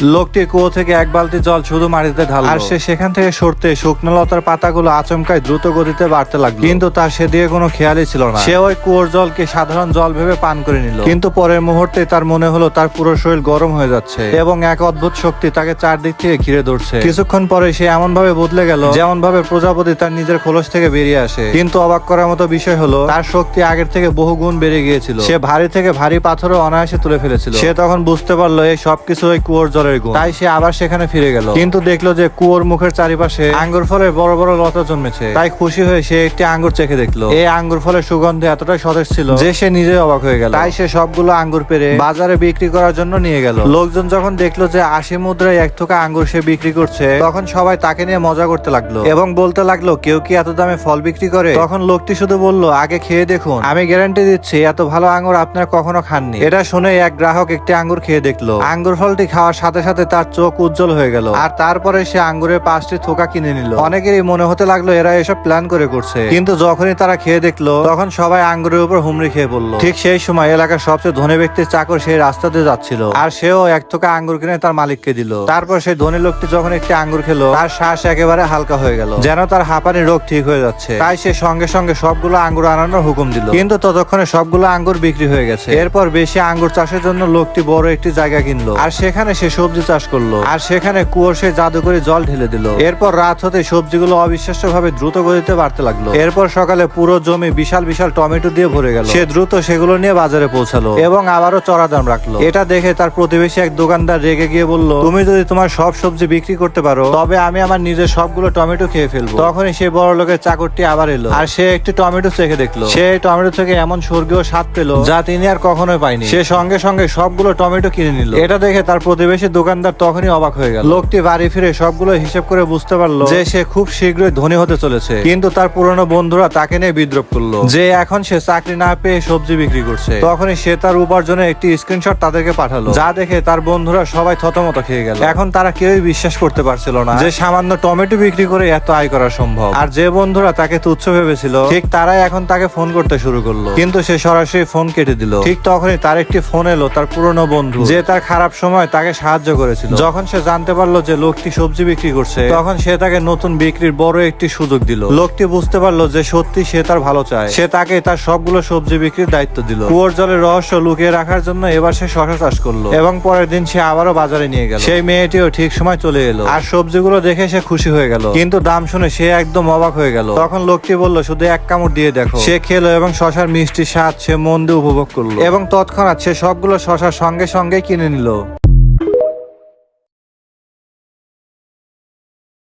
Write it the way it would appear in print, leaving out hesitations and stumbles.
লোকটি কুয়ো থেকে এক বালতি জল শুধু মাটিতে ঢালল, আর সে সেখান থেকে সরতে শুকনো লতার পাতাগুলো আচমকায় দ্রুত গতিতে বাড়তে লাগলো। কিন্তু তার সেদিকে কোনো খেয়ালই ছিল না। সে ওই কুয়োর জলকে সাধারণ জল ভেবে পান করে নিল। কিন্তু পরের মুহূর্তে তার মনে হলো তার পুরো শরীর গরম হয়ে যাচ্ছে এবং এক অদ্ভুত শক্তি তাকে চারদিক থেকে ঘিরে ধরছে। কিছুক্ষণ পরে সে এমন ভাবে বদলে গেল যেমন ভাবে প্রজাপতি তার নিজের খোলস থেকে বেরিয়ে আসে। কিন্তু অবাক করার মতো বিষয় হলো তার শক্তি আগের থেকে বহু গুণ বেড়ে গিয়েছিল। সে ভারী থেকে ভারী পাথরও অনায়াসে তুলে ফেলেছিল। সে তখন বুঝতে পারলো এই সবকিছু ওই কুয়োর জলের গুণ। তাই সে আবার সেখানে ফিরে গেল, কিন্তু দেখলো যে কুয়োর মুখের চারিপাশে আঙ্গুর ফলের বড় বড় লতা জন্মেছে। তাই খুশি হয়ে সে একটি আঙ্গুর চেখে দেখলো। এই আঙ্গুর ফলের সুগন্ধে এতটাই সতেজ ছিল যে সে নিজে অবাক হয়ে গেল। তাই সে সবগুলো আঙ্গুর পেরে বাজারে বিক্রি করার জন্য নিয়ে গেল। লোকজন যখন দেখলো যে 80 মুদ্রায় এক থোকা আঙ্গুর সে বিক্রি করছে, তখন সবাই তাকে নিয়ে মজা করতে লাগলো এবং বলতে লাগলো কেউ কি এত দামে ফল বিক্রি করে? তখন লোকটি শুধু বলল, আগে খেয়ে দেখুন, আমি গ্যারান্টি দিচ্ছি এত ভালো আঙ্গুর আপনারা কখনো খাননি। এটা শুনে এক গ্রাহক একটি আঙ্গুর খেয়ে দেখলো। আঙ্গুর ফলটি খাওয়ার সাথে সাথে তার চোখ উজ্জ্বল হয়ে গেল, আর তারপরে সে আঙ্গুরের 5টি থোকা কিনে নিল। অনেকেরই মনে হতে লাগলো এরা এসব প্ল্যান করে করছে, কিন্তু যখনই তারা খেয়ে দেখলো তখন সবাই আঙ্গুরের উপর হুমড়ি খেয়ে পড়লো। ঠিক সেই সময় এলাকার সবচেয়ে ধনী ব্যক্তির চাকর সেই রাস্তাতে যাচ্ছিল, আর সেও এক থোকা আঙ্গুর কিনে তার মালিককে দিল। তারপর সেই ধনী লোকটি যখন একটি আঙ্গুর খেলো, তার শ্বাস একেবারে হালকা হয়ে গেল, যেন তার হাঁপানি রোগ ঠিক হয়ে যাচ্ছে। তাই সে সঙ্গে সঙ্গে সবগুলো আঙ্গুর আনানোর হুকুম দিল। কিন্তু ততক্ষণে সবগুলো আঙ্গুর বিক্রি হয়ে গেছে। এরপর বেশি আঙ্গুর চাষের জন্য লোকটি বড় একটি জায়গা কিনলো, আর সেখানে সে সবজি চাষ করলো, আর সেখানে কুয়োর সে জাদু করে জল ঢেলে দিল। এরপর রাত হতে সবজিগুলো অবিশ্বাস্য ভাবে দ্রুত গতিতে বাড়তে লাগলো। এরপর সকালে পুরো জমি বিশাল বিশাল টমেটো দিয়ে ভরে গেল। সে দ্রুত সেগুলো নিয়ে বাজারে পৌঁছালো এবং আবারও চড়া দাম রাখলো। এটা দেখে তার প্রতিবেশী এক দোকানদার রেগে গিয়ে বলল, তুমি যদি তোমার সব সবজি বিক্রি করতে পারো তবে আমি আমার নিজের সবগুলো টমেটো খেয়ে ফেলবো। তখনই সেই বড় লোকের চাকরটি আবার এলো, আর সে একটি টমেটো চেখে দেখলো। সে টমেটো থেকে এমন স্বর্গীয় স্বাদ পেল যা তিনি আর কখনোই পায়নি। সে সঙ্গে সঙ্গে সবগুলো টমেটো কিনে নিল। এটা দেখে তার প্রতিবেশী দোকানদার তখনই অবাক হয়ে গেল। লোকটি বাড়ি ফিরে সবগুলো হিসেব করে বুঝতে পারলো যে সে খুব শীঘ্রই ধনী হতে চলেছে। কিন্তু তার পুরনো বন্ধুরা তাকে নিয়ে বিদ্রোহ করলো যে এখন সে চাকরি না পেয়ে সবজি বিক্রি করছে। তখনই সে তার উপার্জনের একটি স্ক্রিনশট তাদেরকে পাঠালো, যা দেখে তার বন্ধুরা সবাই থতমত খেয়ে গেল। এখন তারা কেউই বিশ্বাস করতে পারছিল না যে সামান্য টমেটো বিক্রি করে এত আয় করা সম্ভব। আর যে বন্ধুরা তাকে তুচ্ছ ভেবেছিল ঠিক তারাই এখন তাকে ফোন করতে শুরু করলো, কিন্তু সে সরাসরি ফোন কেটে দিল। ঠিক তখনই তার একটি ফোন এলো তার পুরনো বন্ধু, যে তার খারাপ সময় তাকে সাহায্য করেছিল। যখন সে জানতে পারলো যে লোকটি সবজি বিক্রি করছে, তখন সে তাকে নতুন বিক্রির বড় একটি সুযোগ দিল। লোকটি বুঝতে পারলো যে সত্যি সে তার ভালো চায়। সে তাকে তার সবগুলো সবজি বিক্রির দায়িত্ব দিল। কুয়োর জলের রহস্য লুকিয়ে রাখার জন্য এবার সে শশা চাষ করলো এবং পরের দিন সে আবারও বাজারে নিয়ে গেল। সেই মেয়েটিও ঠিক সময় চলে এলো, আর সবজিগুলো দেখে সে খুশি হয়ে গেল, কিন্তু দাম শুনে সে একদম অবাক হয়ে গেল। তখন লোকটি বলল, শুধু এক কামড় দিয়ে দেখো। সে খেলো এবং শশার মিষ্টি স্বাদ সে মন দিয়ে উপভোগ করলো এবং তৎক্ষণাৎ সে সবগুলো শশা সঙ্গে সঙ্গে কিনে নিল।